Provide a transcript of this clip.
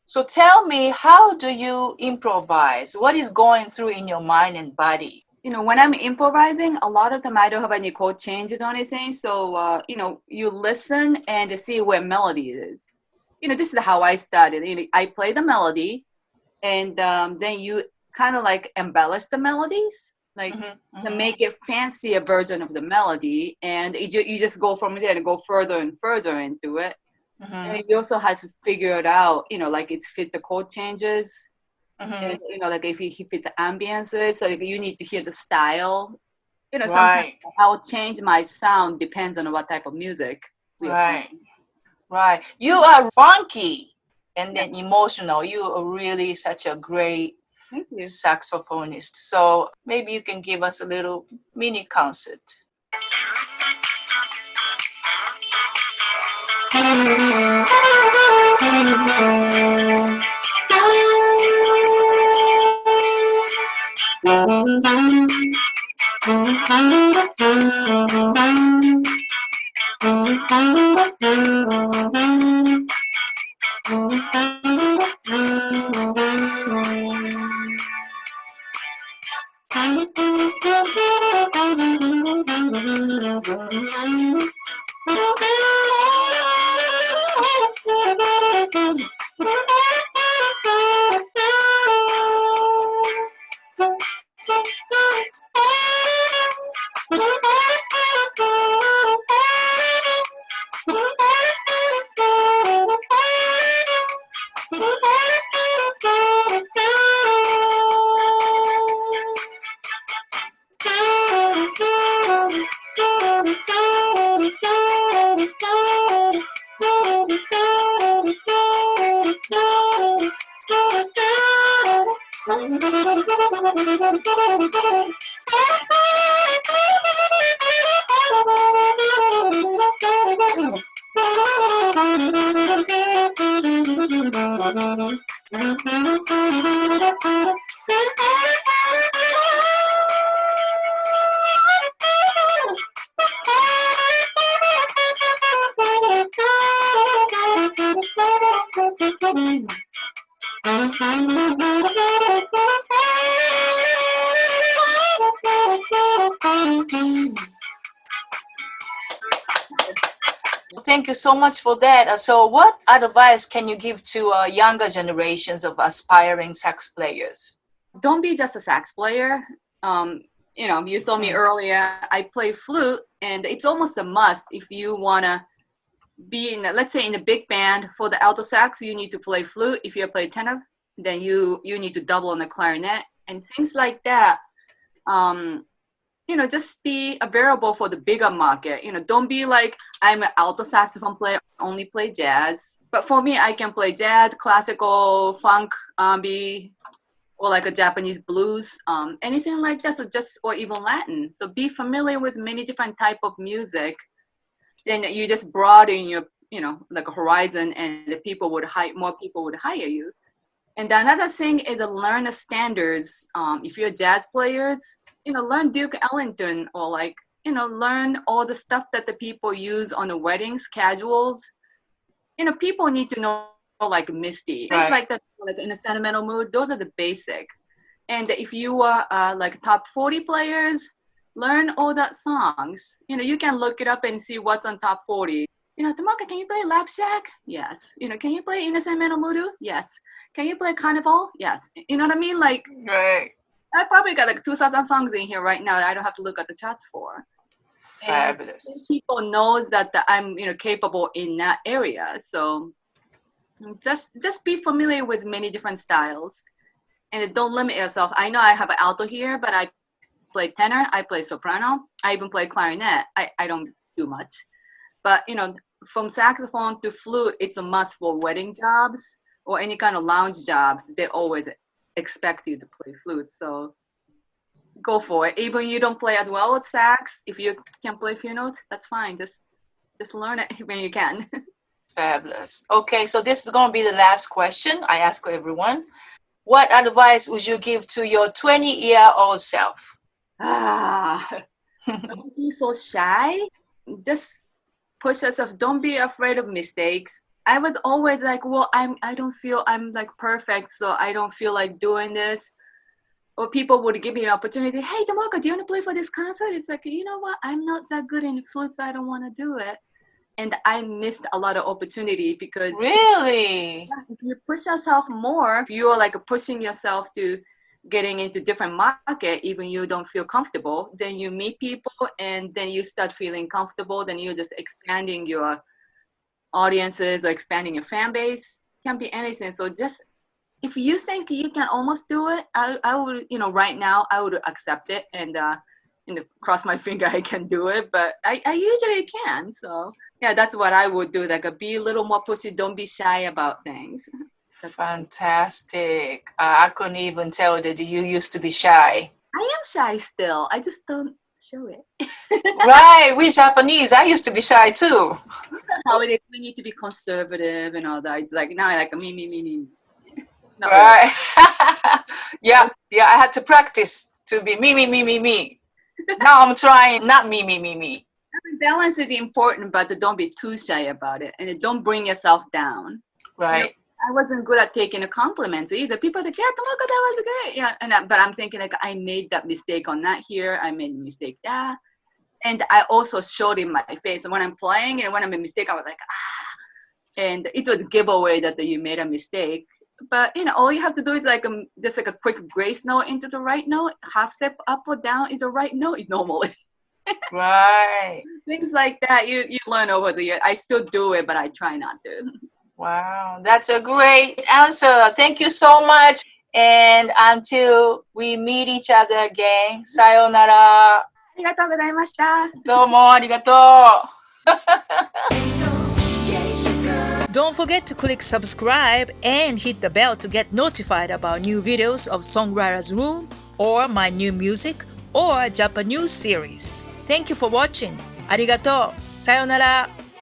So tell me, how do you improvise? What is going through in your mind and body? When I'm improvising, a lot of time I don't have any chord changes or anything. So, you listen and see where melody is. This is how I started. I play the melody, and then you kind of like embellish the melodies, like to make it fancier version of the melody, and you just go from there and go further and further into it. And you also have to figure it out, like it's fit the chord changes. And, like if you fit the ambiences, so you need to hear the style. Sometimes Right, I'll change my sound depends on what type of music we are right, playing. right. You are funky and then emotional. You are really such a great Thank you. saxophonist. So maybe you can give us a little mini concert. Thank you so much for that. So, what advice can you give to younger generations of aspiring sax players? Don't be just a sax player. You saw me earlier. I play flute, and it's almost a must if you wanna be in, let's say, in a big band. For the alto sax, you need to play flute. If you play tenor, then you need to double on the clarinet and things like that. Just be available for the bigger market. Don't be like, I'm an alto saxophone player, only play jazz. But for me, I can play jazz, classical, funk, R&B, or like a Japanese blues, anything like that. So or even Latin. So be familiar with many different type of music. Then you just broaden your, like a horizon, and more people would hire you. And another thing is to learn the standards. If you're jazz players, learn Duke Ellington, or like, learn all the stuff that the people use on the weddings, casuals. People need to know, like Misty, things like that, like in a sentimental mood. Those are the basic. And if you are like top 40 players, learn all that songs. You can look it up and see what's on top 40. Tomoka, can you play Lap Shack? Yes. Can you play Innocent Metal Moodoo? Yes. Can you play Carnival? Yes. You know what I mean? Like, Right. I probably got like 2,000 songs in here right now that I don't have to look at the charts for. Fabulous. And people know that I'm, capable in that area. So just be familiar with many different styles, and don't limit yourself. I know I have an alto here, but I play tenor, I play soprano, I even play clarinet. I don't do much, but from saxophone to flute, it's a must for wedding jobs or any kind of lounge jobs. They always expect you to play flute, so go for it. Even you don't play as well with sax, if you can play a few notes, that's fine. Just learn it when you can. Fabulous. Okay, so this is going to be the last question I ask everyone. What advice would you give to your 20-year-old self? Don't be so shy. Just push yourself. Don't be afraid of mistakes. I was always like, well, I don't feel I'm like perfect, so I don't feel like doing this. Or people would give me an opportunity. Hey, Tomoka, do you want to play for this concert? It's like, you know what? I'm not that good in flutes. I don't want to do it. And I missed a lot of opportunity because Really? if you push yourself more, if you're like pushing yourself to getting into different market, even you don't feel comfortable, then you meet people and then you start feeling comfortable. Then you're just expanding your audiences or expanding your fan base. Can be anything. So just if you think you can almost do it, I would, right now I would accept it and cross my finger I can do it. But I usually can. So yeah, that's what I would do. Like be a little more pushy. Don't be shy about things. Fantastic. I couldn't even tell that you used to be shy. I am shy still. I just don't show it. Right, we Japanese. I used to be shy too. How it is, we need to be conservative and all that. It's like now, like me. Not Right. Yeah. I had to practice to be me. Now I'm trying not me. really. Balance is important, but don't be too shy about it, and don't bring yourself down. Right. I wasn't good at taking the compliments either. People are like, yeah, Tomoka, that was great. Yeah, but I'm thinking like I made that mistake on that here. I made a mistake there. And I also showed in my face. And when I'm playing and when I'm a mistake, I was like, ah. And it was a giveaway that you made a mistake. But, all you have to do is like just like a quick grace note into the right note. Half step up or down is a right note normally. Right. Things like that you learn over the year. I still do it, but I try not to. Wow, that's a great answer. Thank you so much. And until we meet each other again, sayonara. ありがとうございました。どうもありがとう。Don't forget to click subscribe and hit the bell to get notified about new videos of Songwriters Room or my new music or Japanese series. Thank you for watching. ありがとう。さよなら。